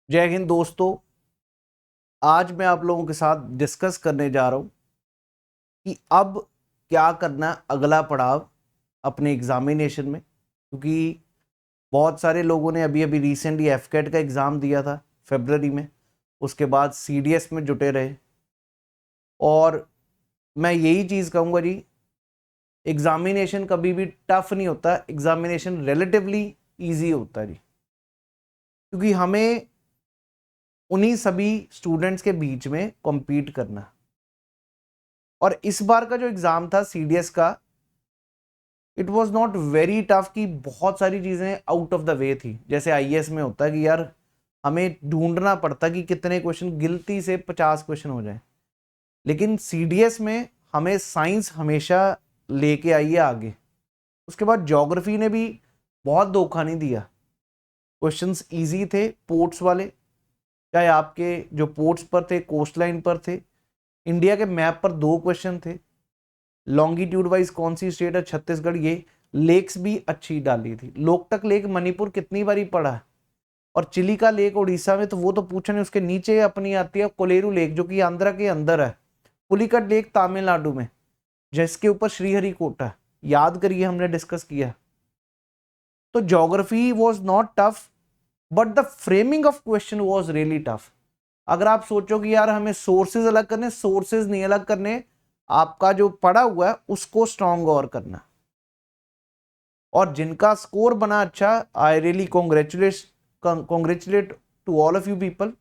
जय हिंद दोस्तों। आज मैं आप लोगों के साथ डिस्कस करने जा रहा हूं कि अब क्या करना है, अगला पड़ाव अपने एग्जामिनेशन में। क्योंकि बहुत सारे लोगों ने अभी अभी रिसेंटली एफकेट का एग्ज़ाम दिया था फरवरी में, उसके बाद सीडीएस में जुटे रहे। और मैं यही चीज़ कहूँगा जी, एग्जामिनेशन कभी भी टफ नहीं होता, एग्जामिनेशन रिलेटिवली ईजी होता है जी। क्योंकि हमें उन्हीं सभी स्टूडेंट्स के बीच में कॉम्पीट करना। और इस बार का जो एग्ज़ाम था सीडीएस का, it was not very tough कि बहुत सारी चीज़ें आउट ऑफ द वे थी। जैसे आईएएस में होता है कि यार हमें ढूंढना पड़ता कि कितने क्वेश्चन, गिनती से 50 क्वेश्चन हो जाए। लेकिन सीडीएस में हमें साइंस हमेशा लेके आई है आगे। उसके बाद ज्योग्राफी ने भी बहुत धोखा नहीं दिया। क्वेश्चंस इजी थे पोर्ट्स वाले, चाहे आपके जो पोर्ट्स पर थे, कोस्ट लाइन पर थे। इंडिया के मैप पर 2 क्वेश्चन थे। लॉन्गिट्यूड वाइज कौन सी स्टेट है, छत्तीसगढ़। ये लेक्स भी अच्छी डाली थी। लोकटक लेक मणिपुर कितनी बारी पढ़ा है, और चिलिका लेक उड़ीसा में, तो वो तो पूछा नहीं। उसके नीचे अपनी आती है कोलेरू लेक, जो कि आंध्रा के अंदर है। पुलिकट लेक तमिलनाडु में, जिसके ऊपर श्रीहरिकोटा है। याद करिए, हमने डिस्कस किया। तो geography was not tough, but the framing of question was really tough. अगर आप सोचो कि यार हमें सोर्सेज अलग करने, सोर्सेज नहीं अलग करने, आपका जो पढ़ा हुआ है उसको स्ट्रॉन्ग और करना। और जिनका स्कोर बना अच्छा, I really congratulate to all of you people.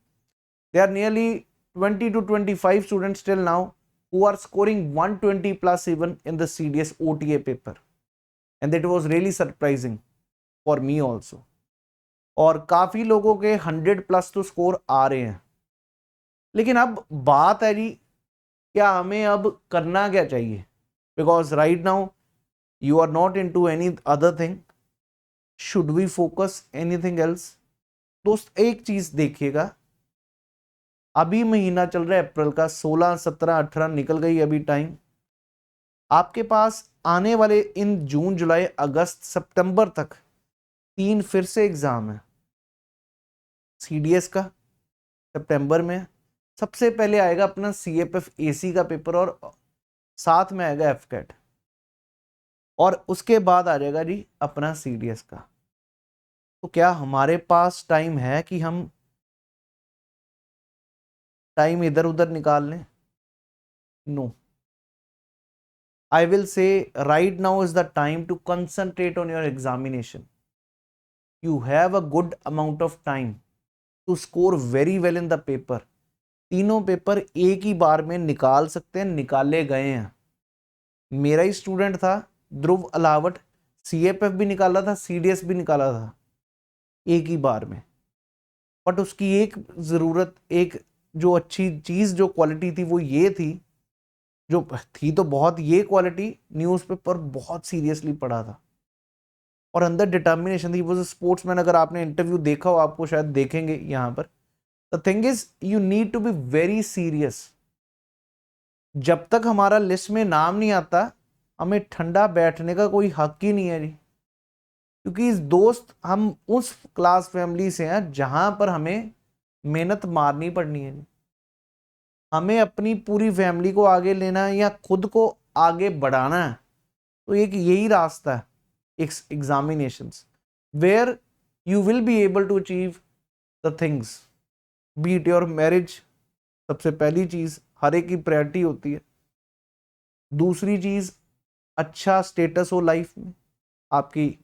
They are nearly 20 to 25 students till now who are scoring 120 plus even in the CDS OTA paper, and that was really surprising for me also। और काफी लोगों के 100 plus तो score आ रहे हैं। लेकिन अब बात है जी, क्या हमें अब करना क्या चाहिए? Because right now you are not in to any other thing. Should we focus anything else? दोस्त एक चीज देखिएगा, अभी महीना चल रहा है अप्रैल का, 16 17 18 निकल गई अभी टाइम। आपके पास आने वाले इन जून जुलाई अगस्त सितंबर तक 3 फिर से एग्जाम है। सीडीएस का सितंबर में, सबसे पहले आएगा अपना सीएपएफ एसी का पेपर, और साथ में आएगा एफकेट, और उसके बाद आ जाएगा जी अपना सीडीएस का। तो क्या हमारे पास टाइम है कि हम टाइम इधर उधर निकाल लें? No, I will say right now is the time to concentrate on your examination. You have a good amount of time to score very well in the paper. तीनों पेपर एक ही बार में निकाल सकते हैं, निकाले गए हैं। मेरा ही स्टूडेंट था ध्रुव अलावट, सीएपएफ भी निकाला था, सीडीएस भी निकाला था एक ही बार में। बट उसकी एक जरूरत, एक जो अच्छी चीज, जो क्वालिटी थी, वो ये थी, जो थी तो बहुत ये क्वालिटी, न्यूज़पेपर बहुत सीरियसली पढ़ा था और अंदर डिटर्मिनेशन थी। वो स्पोर्ट्समैन, अगर आपने इंटरव्यू देखा हो, आपको शायद देखेंगे यहाँ पर। The thing is you need to be very serious. जब तक हमारा लिस्ट में नाम नहीं आता, हमें ठंडा बैठने का कोई हक ही नहीं है जी। क्योंकि इस दोस्त, हम उस क्लास फैमिली से हैं जहां पर हमें मेहनत मारनी पड़नी है जी। हमें अपनी पूरी फैमिली को आगे लेना है या खुद को आगे बढ़ाना है, तो एक यही रास्ता है, examinations, where you will be able to achieve the things. Beat your marriage, सबसे पहली चीज हर एक की प्रायोरिटी होती है। दूसरी चीज, अच्छा स्टेटस हो लाइफ में, आपकी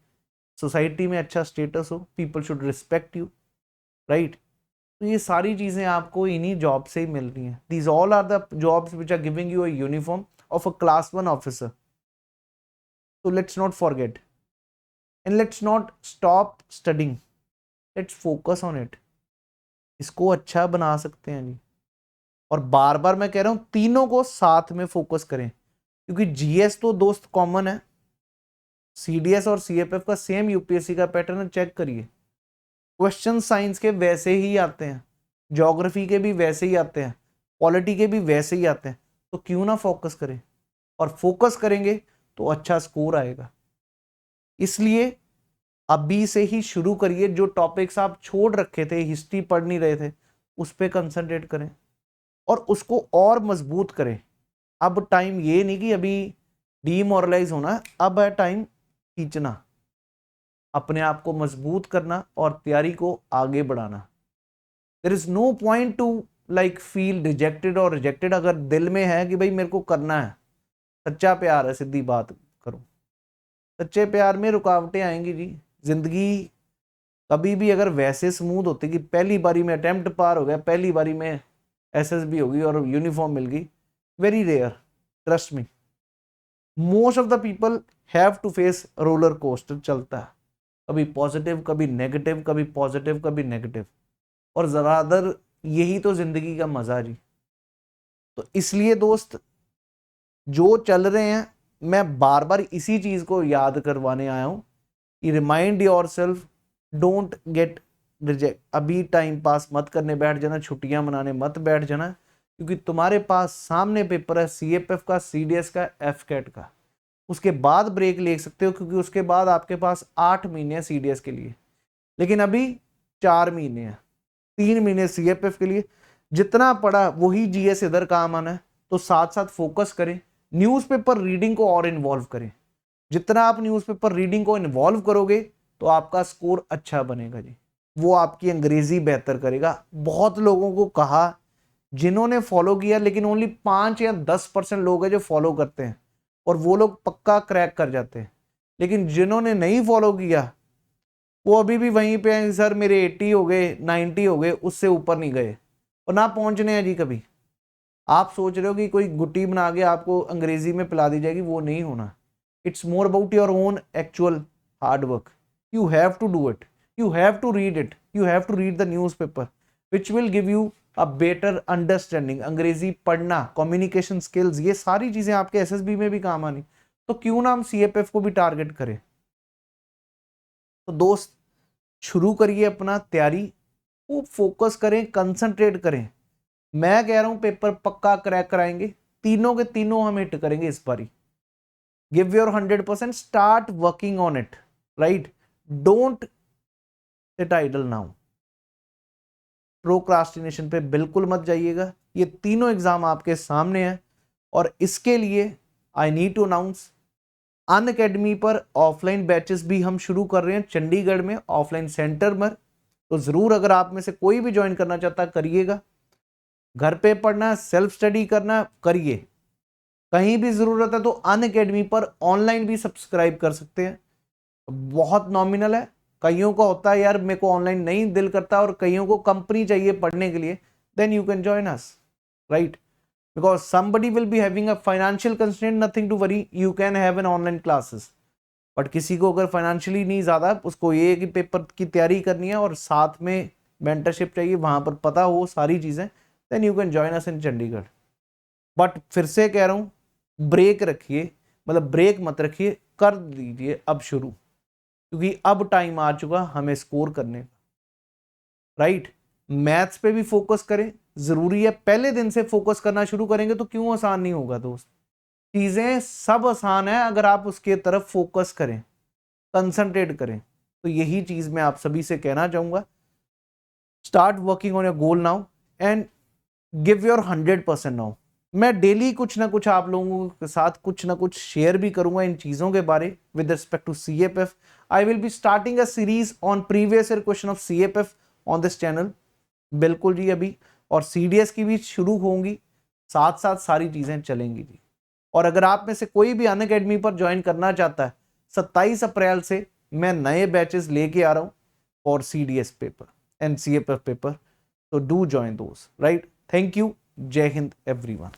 सोसाइटी में अच्छा स्टेटस हो, people should respect you, right. तो ये सारी चीजें आपको इन्हीं जॉब से ही मिल रही हैं। These all are the jobs which are giving you a uniform of a class 1 officer. So let's not forget, and let's not stop studying, let's focus on it। इसको अच्छा बना सकते हैं जी। और बार बार मैं कह रहा हूं, तीनों को साथ में फोकस करें, क्योंकि जीएस तो दोस्त कॉमन है। सीडीएस और सीएपएफ का सेम यूपीएससी का पैटर्न, चेक करिए। क्वेश्चन साइंस के वैसे ही आते हैं, ज्योग्राफी के भी वैसे ही आते हैं, पॉलिटी के भी वैसे ही आते हैं। तो क्यों ना फोकस करें, और फोकस करेंगे तो अच्छा स्कोर आएगा। इसलिए अभी से ही शुरू करिए। जो टॉपिक्स आप छोड़ रखे थे, हिस्ट्री पढ़ नहीं रहे थे, उस पर कंसंट्रेट करें और उसको और मजबूत करें। अब टाइम ये नहीं कि अभी डीमोरलाइज होना, अब है टाइम खींचना, अपने आप को मजबूत करना और तैयारी को आगे बढ़ाना। There is no point to like feel rejected और रिजेक्टेड। अगर दिल में है कि भाई मेरे को करना है, सच्चा प्यार है, सीधी बात करूं, सच्चे प्यार में रुकावटें आएंगी जी। जिंदगी कभी भी अगर वैसे स्मूथ होती कि पहली बारी में अटेम्प्ट पार हो गया, पहली बारी में एसएसबी होगी और यूनिफॉर्म मिल गई, very rare, trust me. Most of the people have to face roller coaster, चलता है कभी पॉजिटिव कभी नेगेटिव, कभी पॉजिटिव कभी नेगेटिव, और ज़्यादातर यही तो जिंदगी का मजा जी। तो इसलिए दोस्त जो चल रहे हैं, मैं बार बार इसी चीज को याद करवाने आया हूं कि remind your self, don't get reject. अभी टाइम पास मत करने बैठ जाना, छुट्टियां मनाने मत बैठ जाना, क्योंकि तुम्हारे पास सामने पेपर है सीएपीएफ का, सीडीएस का, एफकेट का। उसके बाद ब्रेक ले सकते हो, क्योंकि उसके बाद आपके पास 8 महीने हैं सीडीएस के लिए, लेकिन अभी 4 महीने हैं, 3 महीने सीएपीएफ के लिए। जितना पढ़ा वही जीएस इधर काम आना है, तो साथ साथ फोकस करें, न्यूज़पेपर रीडिंग को और इन्वॉल्व करें। जितना आप न्यूज़पेपर रीडिंग को इन्वॉल्व करोगे तो आपका स्कोर अच्छा बनेगा जी, वो आपकी अंग्रेजी बेहतर करेगा। बहुत लोगों को कहा जिन्होंने फॉलो किया, लेकिन ओनली 5 या 10% लोग हैं जो फॉलो करते हैं, और वो लोग पक्का क्रैक कर जाते हैं। लेकिन जिन्होंने नहीं फॉलो किया वो अभी भी वहीं पे हैं, सर मेरे 80 हो गए, 90 हो गए, उससे ऊपर नहीं गए और ना पहुंचने हैं जी कभी। आप सोच रहे हो कि कोई गुट्टी बना के आपको अंग्रेजी में पिला दी जाएगी, वो नहीं होना। It's more about your own actual hard work. You have to do it, you have to read it, you have to read the newspaper which will give you a better understanding. अंग्रेजी पढ़ना, communication skills, ये सारी चीजें आपके SSB में भी काम आनी, तो क्यों ना हम सीएपीएफ को भी टारगेट करें। तो दोस्त शुरू करिए अपना तैयारी, वो फोकस करें, कंसंट्रेट करें। मैं कह रहा हूं पेपर पक्का क्रैक कराएंगे, तीनों के तीनों हम हिट करेंगे इस बारी। Give your 100%, start working on it, right? Don't sit idle now. Procrastination पे बिल्कुल मत जाइएगा। ये तीनों एग्जाम आपके सामने हैं, और इसके लिए I need to announce, Unacademy पर ऑफलाइन बैचेस भी हम शुरू कर रहे हैं चंडीगढ़ में, ऑफलाइन सेंटर में। तो जरूर अगर आप में से कोई भी ज्वाइन करना चाहता है करिएगा। घर पे पढ़ना, सेल्फ स्टडी करना, करिए। कहीं भी जरूरत है तो अनअकैडमी पर ऑनलाइन भी सब्सक्राइब कर सकते हैं, बहुत नॉमिनल है। कईयों को होता है यार मेरे को ऑनलाइन नहीं दिल करता, और कईयों को कंपनी चाहिए पढ़ने के लिए, then you can join us, right? Because somebody will be having a financial constraint, nothing to worry, you can have an online classes. But किसी को अगर फाइनेंशियली नहीं ज़्यादा, उसको ये है कि पेपर की तैयारी करनी है और साथ में मेंटरशिप चाहिए, वहाँ पर पता हो सारी चीज़ें, then you can join us in Chandigarh. But फिर से कह रहा हूँ, ब्रेक रखिए, मतलब ब्रेक मत रखिए, कर दीजिए अब शुरू, क्योंकि अब टाइम आ चुका हमें स्कोर करने का, राइट? मैथ्स पे भी फोकस करें, जरूरी है। पहले दिन से फोकस करना शुरू करेंगे तो क्यों आसान नहीं होगा दोस्त? चीजें सब आसान है अगर आप उसके तरफ फोकस करें, कंसंट्रेट करें। तो यही चीज मैं आप सभी से कहना चाहूंगा, start working on your goal now and give your 100% now. मैं डेली कुछ ना कुछ आप लोगों के साथ कुछ ना कुछ शेयर भी करूंगा इन चीजों के बारे with respect to CAPF. I will be starting a series on previous year question of CAPF on this channel, बिल्कुल जी अभी, और सीडीएस की भी शुरू होंगी, साथ साथ सारी चीजें चलेंगी जी। और अगर आप में से कोई भी अनअकैडमी पर ज्वाइन करना चाहता है, 27 अप्रैल से मैं नए बैचेस लेके आ रहा हूं for CDS paper and CAPF paper, तो डू ज्वाइन दोस्त, राइट? थैंक यू, जय हिंद एवरीवन।